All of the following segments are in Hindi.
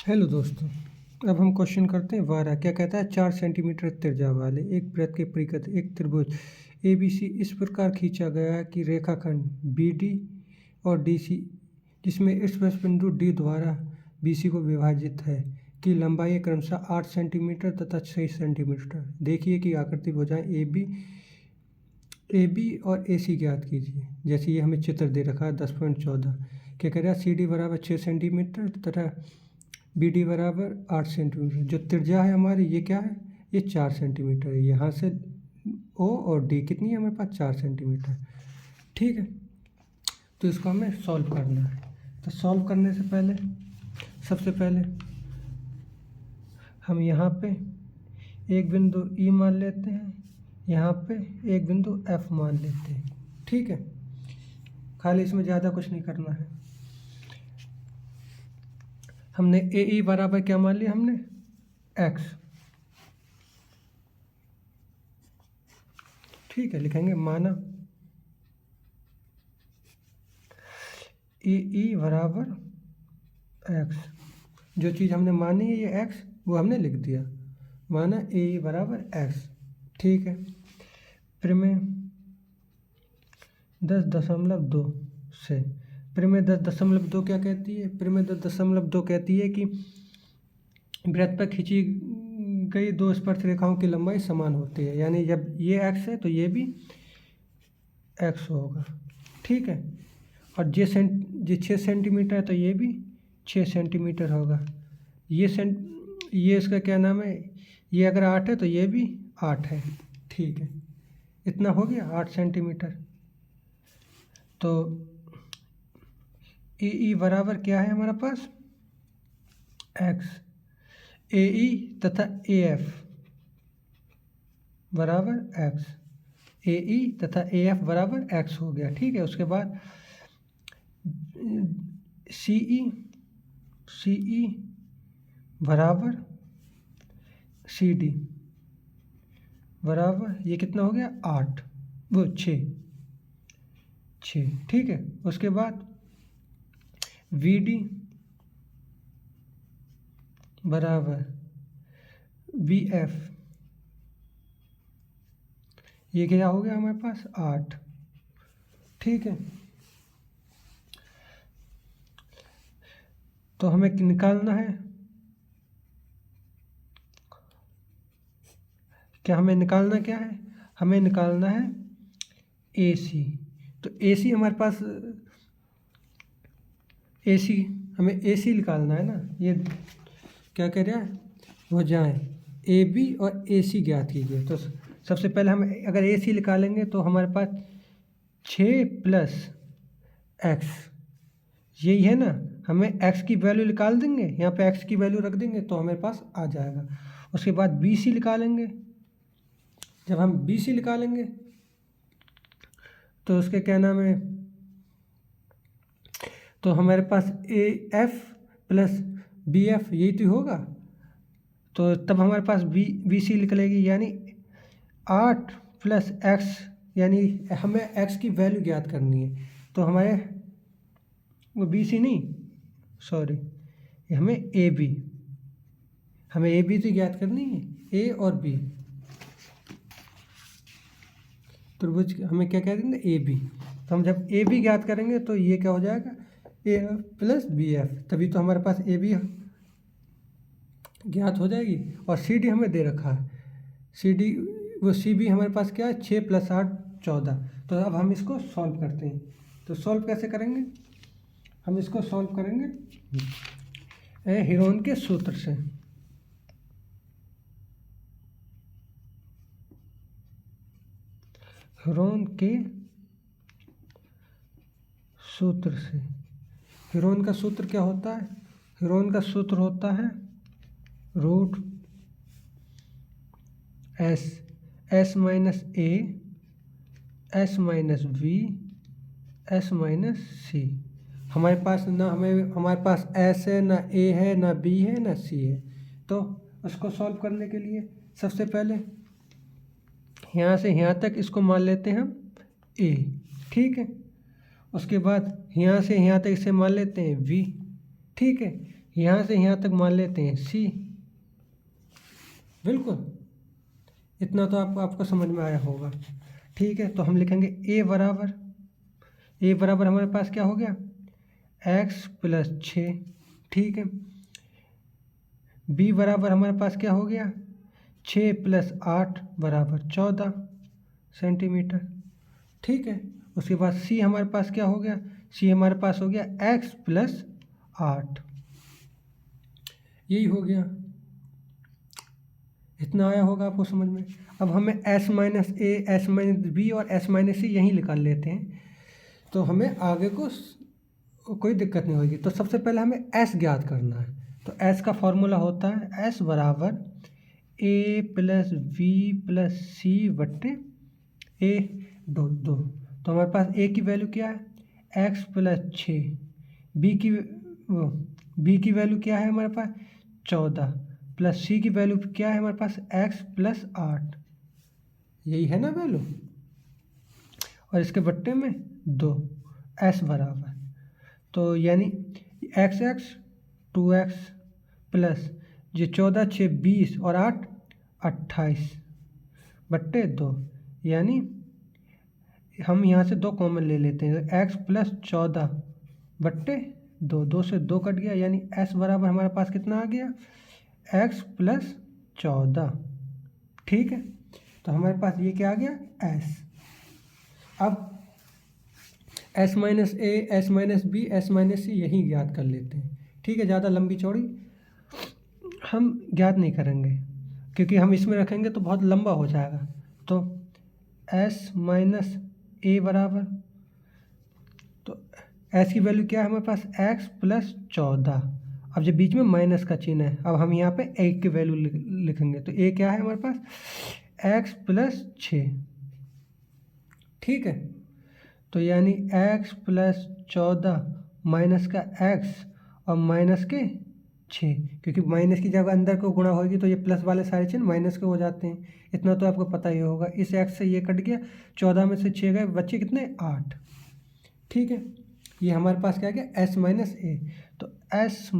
हेलो दोस्तों। अब हम क्वेश्चन करते हैं 12। क्या कहता है? 4 सेंटीमीटर त्रिज्या वाले एक वृत्त के परिघ एक त्रिभुज ABC इस प्रकार खींचा गया है कि रेखाखंड BD और DC जिसमें स्पर्श बिंदु D द्वारा BC को विभाजित है की लंबाई क्रमशः 8 सेंटीमीटर तथा 6 सेंटीमीटर। देखिए कि आकृति भुजाएं AB और AC ज्ञात कीजिए। जैसे ये हमें चित्र दे रखा है 10.14। क्या कह रहा है? CD बराबर 6 सेंटीमीटर तथा BD बराबर 8 सेंटीमीटर। जो त्रिज्या है हमारी ये क्या है? ये 4 सेंटीमीटर है। यहाँ से O और D कितनी है हमारे पास? 4 सेंटीमीटर। ठीक है, तो इसको हमें सॉल्व करना है। तो सॉल्व करने से पहले सबसे पहले हम यहाँ पे एक बिंदु E मान लेते हैं, यहाँ पे एक बिंदु F मान लेते हैं। ठीक है, खाली इसमें ज़्यादा कुछ नहीं करना है। हमने AE बराबर क्या मान लिया? हमने X। ठीक है, लिखेंगे माना AE बराबर X। जो चीज़ हमने मानी है ये X, वो हमने लिख दिया। माना AE बराबर X। ठीक है, प्रमेय 10.2 से प्रमेय 10.2 क्या कहती है? प्रमेय 10.2 कहती है कि वृत्त पर खींची गई दो स्पर्श रेखाओं की लंबाई समान होती है। यानी जब ये x है तो ये भी x होगा। ठीक है, और ये 6 सेंटीमीटर है तो ये भी 6 सेंटीमीटर होगा। ये इसका क्या नाम है? ये अगर 8 है तो ये भी 8 है। ठीक है, इतना हो गया 8 सेंटीमीटर। तो AE बराबर क्या है हमारे पास? x। AE तथा AF बराबर x। AE तथा AF बराबर x हो गया। ठीक है, उसके बाद CE बराबर CD बराबर ये कितना हो गया? 8 वो 6। ठीक है, उसके बाद VD बराबर VF, ये क्या हो गया हमारे पास? 8। ठीक है, तो हमें निकालना है क्या? हमें निकालना क्या है? हमें निकालना है AC। तो AC हमारे पास AC हमें AC निकालना है ना। ये क्या कह रहा है? भुजाएं AB और AC ज्ञात कीजिए। तो सबसे पहले हम अगर AC निकालेंगे तो हमारे पास 6 प्लस x यही है ना। हमें x की वैल्यू निकाल देंगे, यहाँ पे x की वैल्यू रख देंगे तो हमारे पास आ जाएगा। उसके बाद BC निकालेंगे। जब हम BC निकालेंगे तो उसके क्या नाम है? तो हमारे पास AF प्लस BF यही तो होगा। तो तब हमारे पास BC निकलेगी, यानी 8 प्लस x, यानी हमें x की वैल्यू ज्ञात करनी है। तो हमारे वो BC नहीं, सॉरी, हमें AB तो ज्ञात करनी है, A और B त्रिभुज हमें क्या कह देंगे? AB। तो हम जब AB ज्ञात करेंगे तो ये क्या हो जाएगा? AF प्लस BF, तभी तो हमारे पास AB ज्ञात हो जाएगी। और CD हमें दे रखा है, CB हमारे पास क्या है? 6 प्लस 8 14। तो अब हम इसको सॉल्व करते हैं। तो सॉल्व कैसे करेंगे? हम इसको सॉल्व करेंगे हीरोन के सूत्र से। हीरोन के सूत्र से। हीरोन का सूत्र क्या होता है? हीरोन का सूत्र होता है root S minus A S minus V S minus C। हमारे पास S है ना, A है ना, B है ना, C है। तो उसको सॉल्व करने के लिए सबसे पहले यहाँ से यहाँ तक इसको मान लेते हैं हम A। ठीक है, उसके बाद यहाँ से यहाँ तक इसे मान लेते हैं V। ठीक है, यहाँ से यहाँ तक मान लेते हैं सी। बिल्कुल, इतना तो आपको समझ में आया होगा। ठीक है, तो हम लिखेंगे ए बराबर हमारे पास क्या हो गया, x+6। ठीक है, बी बराबर हमारे पास क्या हो गया, 6+8 = 14 सेंटीमीटर। ठीक है, उसके बाद सी हमारे पास क्या हो गया, सी हमारे पास हो गया x+8। यही हो गया, इतना आया होगा आपको समझ में। अब हमें s - a, s - b और s - c यहीं निकाल लेते हैं, तो हमें आगे को कोई दिक्कत नहीं होगी। तो सबसे पहले हमें s ज्ञात करना है। तो s का फॉर्मूला होता है s बराबर a+b+c/a दो। तो हमारे पास a की वैल्यू क्या है, x+6, b की वैल्यू क्या है हमारे पास 14, प्लस c की वैल्यू क्या है हमारे पास x+8, यही है ना वैल्यू, और इसके बट्टे में 2, s बराबर, तो यानी x 2x प्लस ये 14 6 20 और 8 28/2, यानी हम यहाँ से 2 कॉमन ले लेते हैं, x+14/2, 2 से 2 कट गया, यानी s बराबर हमारे पास कितना आ गया, x+14। ठीक है, तो हमारे पास ये क्या आ गया, s। अब s - a, s - b, s - c यही ज्ञात कर लेते हैं। ठीक है, ज़्यादा लंबी चौड़ी हम ज्ञात नहीं करेंगे, क्योंकि हम इसमें रखेंगे तो बहुत लंबा हो जाएगा। तो s - a बराबर, तो s की वैल्यू क्या है हमारे पास, x+14। अब जब बीच में माइनस का चिन्ह है, अब हम यहाँ पे a की वैल्यू लिखेंगे, तो a क्या है हमारे पास, x+6। ठीक है, तो यानी x+14 माइनस का x और माइनस के 6, क्योंकि माइनस की जगह अंदर को गुणा होगी तो ये प्लस वाले सारे चिन्ह माइनस के हो जाते हैं, इतना तो आपको पता ही होगा। इस x से ये कट गया, 14 में से 6 गए, बच्चे कितने, 8। ठीक है, ये हमारे पास क्या गया, s - a। तो s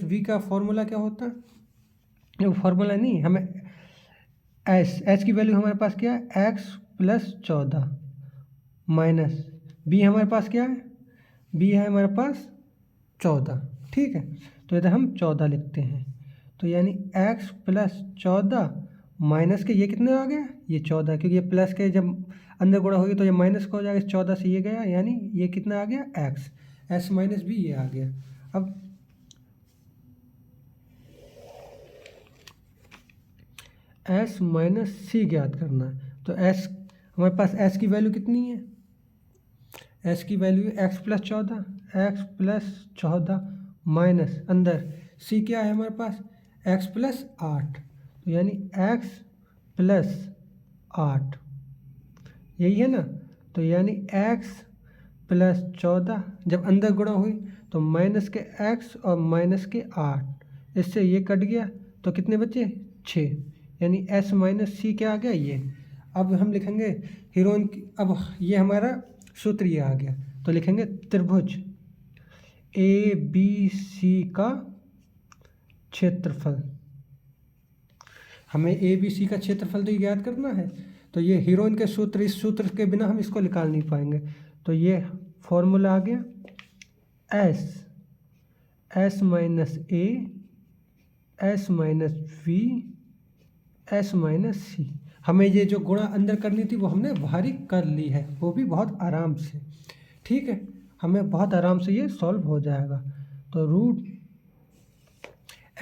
- v का फॉर्मूला क्या होता है, ये फॉर्मूला नहीं, हमें s की वैल्यू हमारे पास क्या है, x+14 माइनस b हमारे पास क्या है, b है हमारे पास 14। ठीक है, तो इधर हम 14 लिखते हैं, तो यानी x+14 माइनस के ये कितने आ गया, ये 14, क्योंकि ये प्लस के जब अंदर गुणा होगी तो ये माइनस का हो जाएगा, 14 से ये गया, यानी ये कितना आ गया, x, s - b ये आ गया। अब s - c ज्ञात करना है, तो s हमारे पास s की वैल्यू कितनी है, s की वैल्यू x+14 माइनस अंदर c क्या है हमारे पास, x+8, तो यानी x+8 यही है ना, तो यानी x+14 जब अंदर गुणा हुई तो माइनस के x और माइनस के 8, इससे ये कट गया तो कितने बचे, 6, यानी s - c क्या आ गया, ये। अब हम लिखेंगे हीरोइन की, अब ये हमारा सूत्र ये आ गया, तो लिखेंगे त्रिभुज ABC का क्षेत्रफल। हमें ABC का क्षेत्रफल तो ज्ञात करना है, तो ये हीरोइन के सूत्र, इस सूत्र के बिना हम इसको निकाल नहीं पाएंगे। तो ये फॉर्मूला आ गया s - a, s - v, s - c। हमें ये जो गुणा अंदर करनी थी वो हमने बाहरी कर ली है, वो भी बहुत आराम से। ठीक है, हमें बहुत आराम से ये सॉल्व हो जाएगा। तो रूट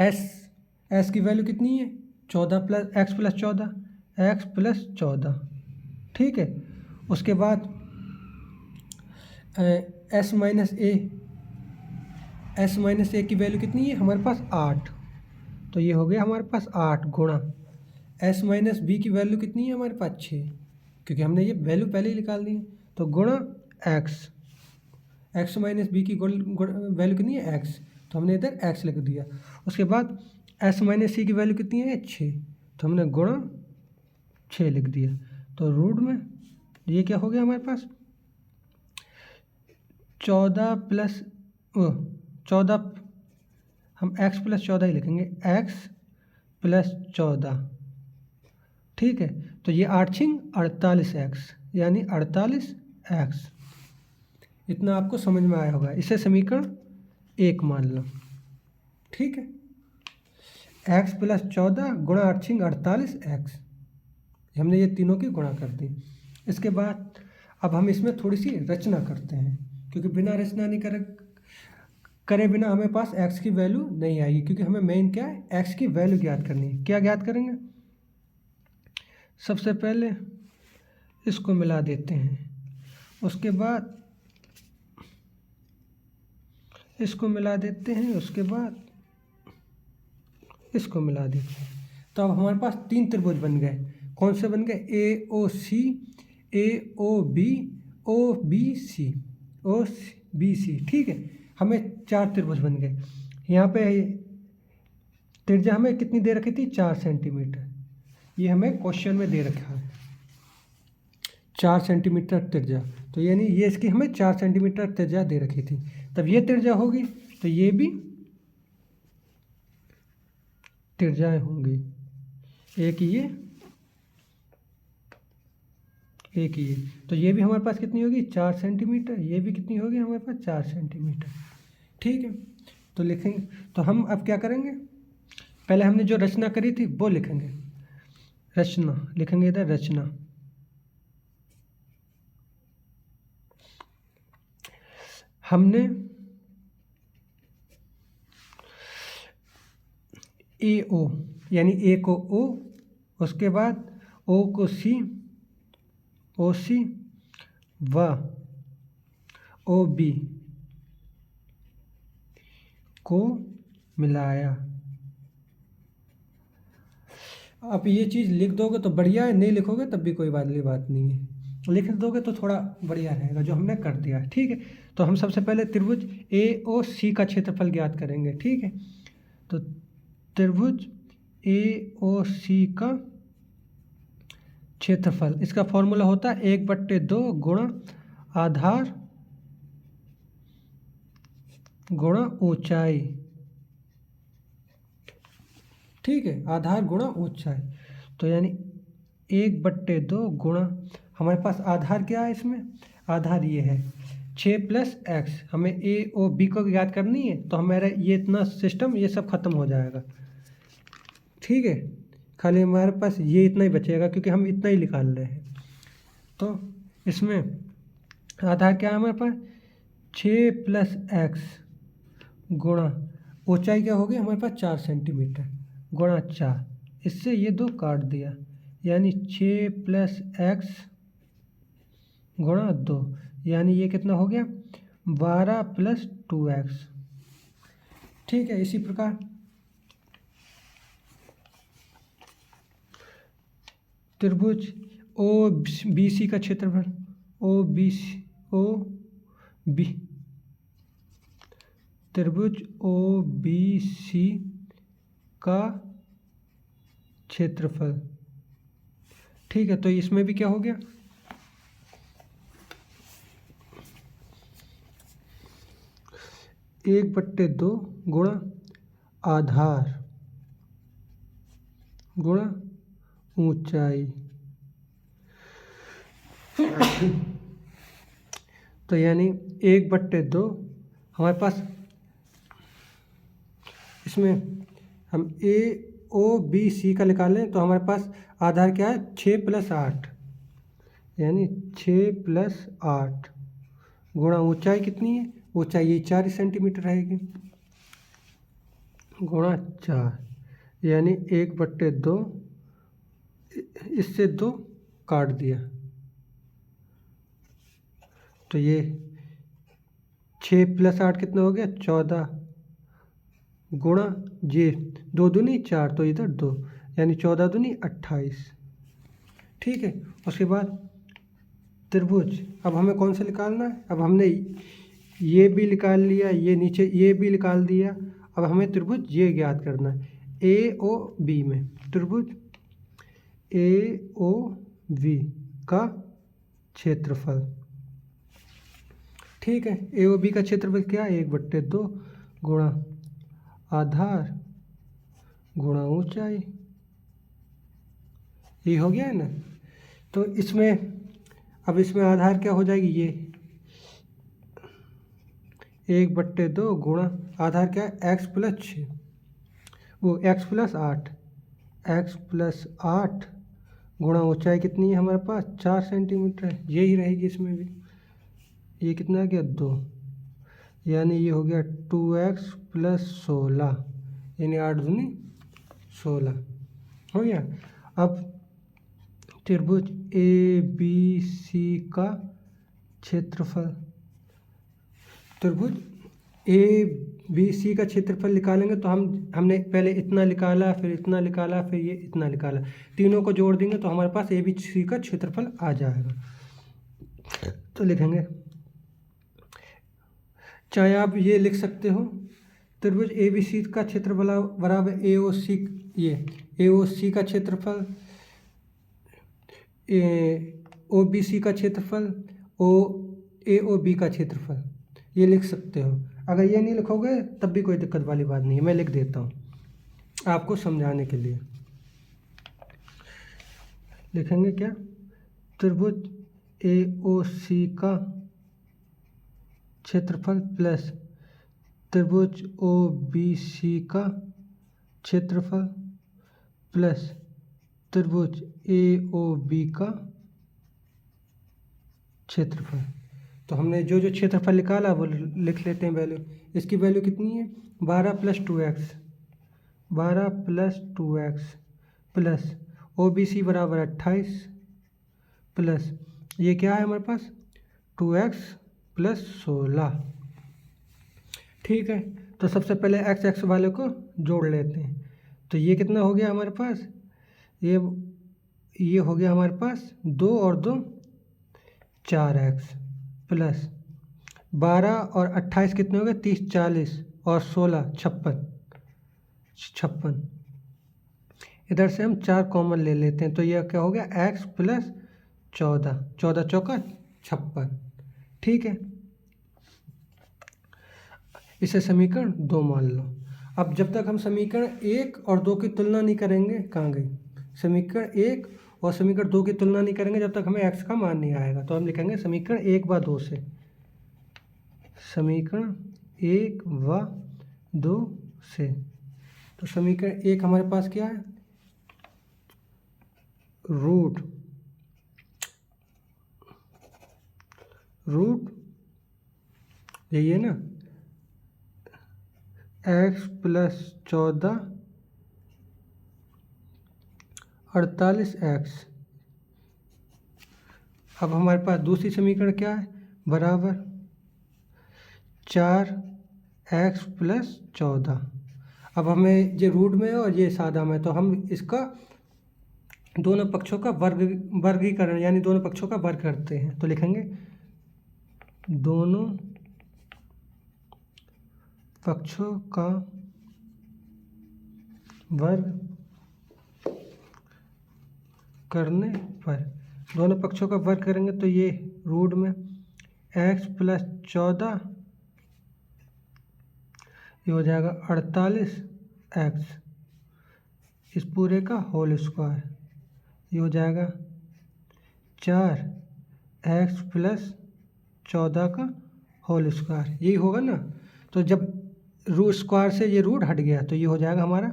s की वैल्यू कितनी है, 14 प्लस x+14, x+14। ठीक है, उसके बाद s - a की वैल्यू कितनी है हमारे पास, 8, तो ये हो गया हमारे पास 8 गुणा s - b की वैल्यू कितनी है हमारे पास, 6, क्योंकि हमने ये वैल्यू पहले ही निकाल दी है, तो गुणा x - b की वैल्यू कितनी है, x, तो हमने इधर x लिख दिया। उसके बाद s - c की वैल्यू कितनी है, 6, तो हमने गुणा 6 लिख दिया। तो रूट में ये क्या हो गया हमारे पास, 14 14, हम x प्लस 14 ही लिखेंगे, x प्लस 14, ठीक है। तो ये 8 छिंग 48x, यानी 48x। इतना आपको समझ में आया होगा। इसे समीकरण 1 मान लो, ठीक है। x प्लस 14 गुणा 8 छिंग 48x, हमने ये तीनों की गुणा कर दी। इसके बाद अब हम इसमें थोड़ी सी रचना करते हैं, क्योंकि बिना रचना नहीं करे बिना हमें पास x की वैल्यू नहीं आएगी, क्योंकि हमें मेन क्या है, x की वैल्यू ज्ञात करनी है। क्या ज्ञात करेंगे? सबसे पहले इसको मिला देते हैं, उसके बाद इसको मिला देते हैं, उसके बाद इसको मिला देते हैं। तो अब हमारे पास 3 त्रिभुज बन गए। कौन से बन गए? AOC, AOB, OBC, OBC, ठीक है। हमें 4 त्रिभुज बन गए। यहाँ पे त्रिज्या हमें कितनी दे रखी थी? 4 सेंटीमीटर। ये हमें क्वेश्चन में दे रखा है 4 सेंटीमीटर त्रिज्या। तो यानी ये इसकी हमें 4 सेंटीमीटर त्रिज्या दे रखी थी। तब ये त्रिज्या होगी तो ये भी त्रिज्याएं होंगी। एक ये, एक ये। तो ये भी हमारे पास कितनी होगी? 4 सेंटीमीटर। ये भी कितनी होगी हमारे पास? 4 सेंटीमीटर, ठीक है। तो लिखेंगे, तो हम अब क्या करेंगे? पहले हमने जो रचना करी थी वो लिखेंगे। रचना लिखेंगे इधर, रचना। हमने AO यानी A को O, उसके बाद O को C, OC व OB को मिलाया। आप ये चीज़ लिख दोगे तो बढ़िया है, नहीं लिखोगे तब भी कोई बात नहीं है। लिख दोगे तो थोड़ा बढ़िया रहेगा, जो हमने कर दिया, ठीक है। तो हम सबसे पहले त्रिभुज AOC का क्षेत्रफल ज्ञात करेंगे, ठीक है। तो त्रिभुज AOC का क्षेत्रफल, इसका फॉर्मूला होता है 1/2 गुणा आधार गुणा ऊंचाई, ठीक है। आधार गुणा ऊंचाई। तो यानी 1/2 गुणा, हमारे पास आधार क्या है इसमें? आधार ये है 6 + x। हमें AOB को ज्ञात करनी है, तो हमारा ये इतना सिस्टम ये सब खत्म हो जाएगा, ठीक है। खाली हमारे पास ये इतना ही बचेगा, क्योंकि हम इतना ही निकाल रहे हैं। तो इसमें आधार क्या है हमारे पास? 6 + x गुणा ऊंचाई क्या होगी हमारे पास? 4 सेंटीमीटर गुणा 4। इससे ये 2 काट दिया, यानी 6 + x गुणा 2, यानी ये कितना हो गया? 12 + 2x, ठीक है। इसी प्रकार त्रिभुज OBC का क्षेत्रफल, त्रिभुज OBC का क्षेत्रफल, ठीक है। तो इसमें भी क्या हो गया? एक बट्टे 2 गुणा आधार गुणा ऊंचाई। तो यानी 1/2 हमारे पास, इसमें हम AOBC का निकालें तो हमारे पास आधार क्या है? 6 + 8, यानी 6 + 8 गुणा ऊंचाई कितनी है? ऊंचाई ये 4 सेंटीमीटर रहेगी, गुणा 4, यानी 1/2, इससे 2 काट दिया। तो ये 6 + 8 कितना हो गया? 14 गुणा ये 2 दूनी 4, तो इधर 2, यानी 14 दूनी 28, ठीक है। उसके बाद त्रिभुज, अब हमें कौन सा निकालना है? अब हमने ये भी निकाल लिया, ये नीचे ये भी निकाल दिया। अब हमें त्रिभुज ये ज्ञात करना है AOB में, त्रिभुज AOB का क्षेत्रफल, ठीक है। AOB का क्षेत्रफल क्या है? 1/2 गुणा आधार गुणा ऊंचाई, ये हो गया है ना। तो इसमें अब इसमें आधार क्या हो जाएगी, ये 1/2 गुणा आधार क्या है, x + 6, वो x + 8, x + 8 गुणा ऊंचाई कितनी है हमारे पास 4 सेंटीमीटर है, यही रहेगी इसमें भी। ये कितना आ गया 2, यानी ये हो गया 2x + 16, यानी 8 दूनी 16 हो गया। अब त्रिभुज ABC का क्षेत्रफल, त्रिभुज ABC का क्षेत्रफल निकालेंगे तो हमने पहले इतना निकाला, फिर इतना निकाला, फिर ये इतना निकाला, तीनों को जोड़ देंगे तो हमारे पास ABC का क्षेत्रफल आ जाएगा। तो लिखेंगे, चाहे आप ये लिख सकते हो त्रिभुज ABC का क्षेत्रफल बराबर AOC, ये AOC का क्षेत्रफल, OBC का क्षेत्रफल, AOB का क्षेत्रफल, ये लिख सकते हो। अगर ये नहीं लिखोगे तब भी कोई दिक्कत वाली बात नहीं है, मैं लिख देता हूँ आपको समझाने के लिए। लिखेंगे क्या, त्रिभुज AOC का क्षेत्रफल प्लस त्रिभुज OBC का क्षेत्रफल प्लस त्रिभुज AOB का क्षेत्रफल। तो हमने जो जो क्षेत्रफल निकाला वो लिख लेते हैं वैल्यू। इसकी वैल्यू कितनी है, 12 + 2x, 12 + 2x प्लस OBC बराबर 28 प्लस ये क्या है हमारे पास 2x + 16। ठीक है, तो सबसे पहले x वाले को जोड़ लेते हैं। तो ये कितना हो गया हमारे पास, ये हो गया हमारे पास 2 और 2 4x प्लस 12 और 28 कितने हो गए 30 40 और 16 56। इधर से हम 4 कॉमन ले लेते हैं तो यह क्या हो गया x + 14, 14 चौका 56। ठीक है, इसे समीकरण 2 मान लो। अब जब तक हम समीकरण 1 और 2 की तुलना नहीं करेंगे, कहाँ गई, समीकरण 1 और समीकरण 2 की तुलना नहीं करेंगे जब तक हमें x का मान नहीं आएगा। तो हम लिखेंगे समीकरण 1 व 2 से, समीकरण 1 व 2 से। तो समीकरण 1 हमारे पास क्या है, रूट यही है ना, x + 14 48x। अब हमारे पास दूसरी समीकरण क्या है, बराबर 4x + 14। अब हमें ये रूट में है और ये सादा में, तो हम इसका दोनों पक्षों का वर्गीकरण यानी दोनों पक्षों का वर्ग करते हैं। तो लिखेंगे दोनों पक्षों का वर्ग करने पर, दोनों पक्षों का वर्ग करेंगे तो ये रूट में x + 14 ये हो जाएगा 48x, इस पूरे का होल स्क्वायर, ये हो जाएगा 4x + 14 का होल स्क्वायर, यही होगा ना। तो जब रूट स्क्वायर से ये रूट हट गया तो ये हो जाएगा हमारा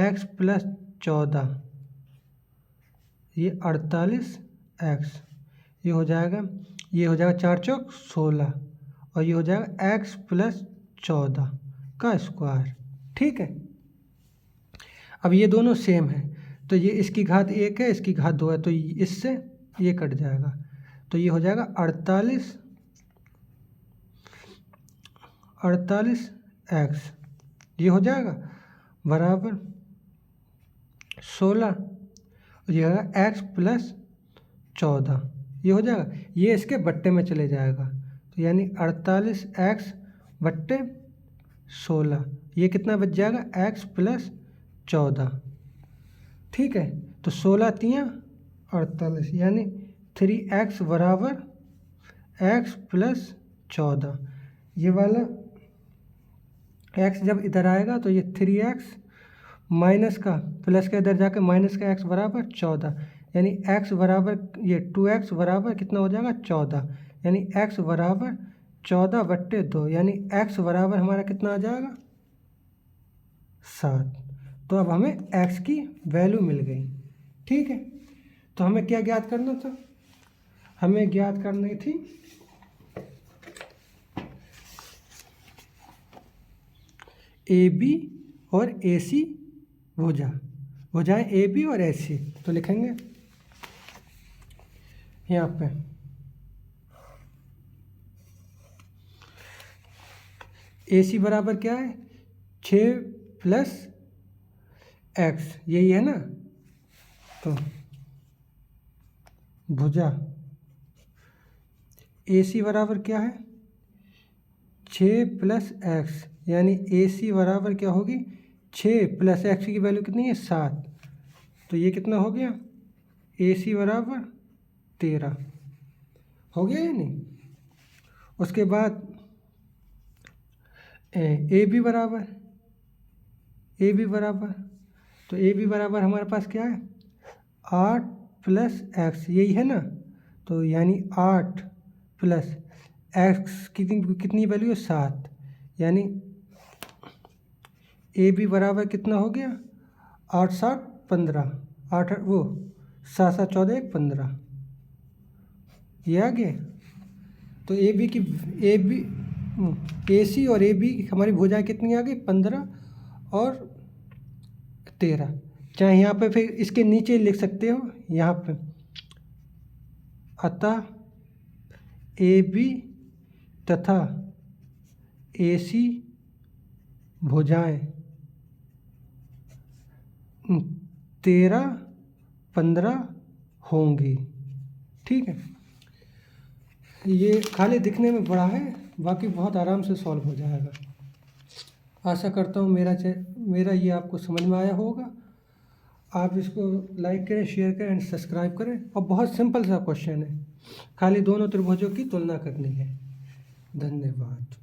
x + 14 ये 48x, ये हो जाएगा 4 चौक 16 और ये हो जाएगा x + 14 का स्क्वायर। ठीक है, अब ये दोनों सेम है तो ये इसकी घात 1 है, इसकी घात 2 है, तो इससे ये कट जाएगा तो ये हो जाएगा 48x, ये हो जाएगा बराबर 16, ये होगा x + 14, ये हो जाएगा, ये इसके बट्टे में चले जाएगा तो यानी 48x / 16, ये कितना बच जाएगा x + 14। ठीक है, तो 16 × 48 यानी 3x बराबर x + 14। ये वाला एक्स जब इधर आएगा तो ये 3x माइनस का प्लस का इधर जाकर माइनस का x बराबर 14, यानी x बराबर ये 2x बराबर कितना हो जाएगा 14, यानी x बराबर 14/2, यानी x बराबर हमारा कितना आ जाएगा 7। तो अब हमें x की वैल्यू मिल गई। ठीक है, तो हमें क्या ज्ञात करना था? हमें ज्ञात करनी थी AB और AC भुजाएं AB और AC। तो लिखेंगे यहाँ पे AC बराबर क्या है 6 + x, यही है ना। तो भुजा AC बराबर क्या है 6 + x, यानी AC बराबर क्या होगी 6 + x की वैल्यू कितनी है 7। तो ये कितना हो गया AC बराबर 13 हो गया या नहीं। उसके बाद AB बराबर तो AB बराबर हमारे पास क्या है 8 + x, यही है ना। तो यानी 8 + x कितनी वैल्यू है 7, यानी AB बराबर कितना हो गया 8 × 7 = 15, 8 वो 7 × 7 = 14, 1 15, ये आ गया। तो AC और AB हमारी भुजाएं कितनी आ गई 15 और 13। चाहे यहाँ पे फिर इसके नीचे लिख सकते हो यहाँ पे, अतः AB तथा AC भुजाएं 13, 15 होंगी। ठीक है, ये खाली दिखने में बड़ा है, बाकी बहुत आराम से सॉल्व हो जाएगा। आशा करता हूँ मेरा ये आपको समझ में आया होगा। आप इसको लाइक करें, शेयर करें एंड सब्सक्राइब करें। और बहुत सिंपल सा क्वेश्चन है, खाली दोनों त्रिभुजों की तुलना करनी है। धन्यवाद।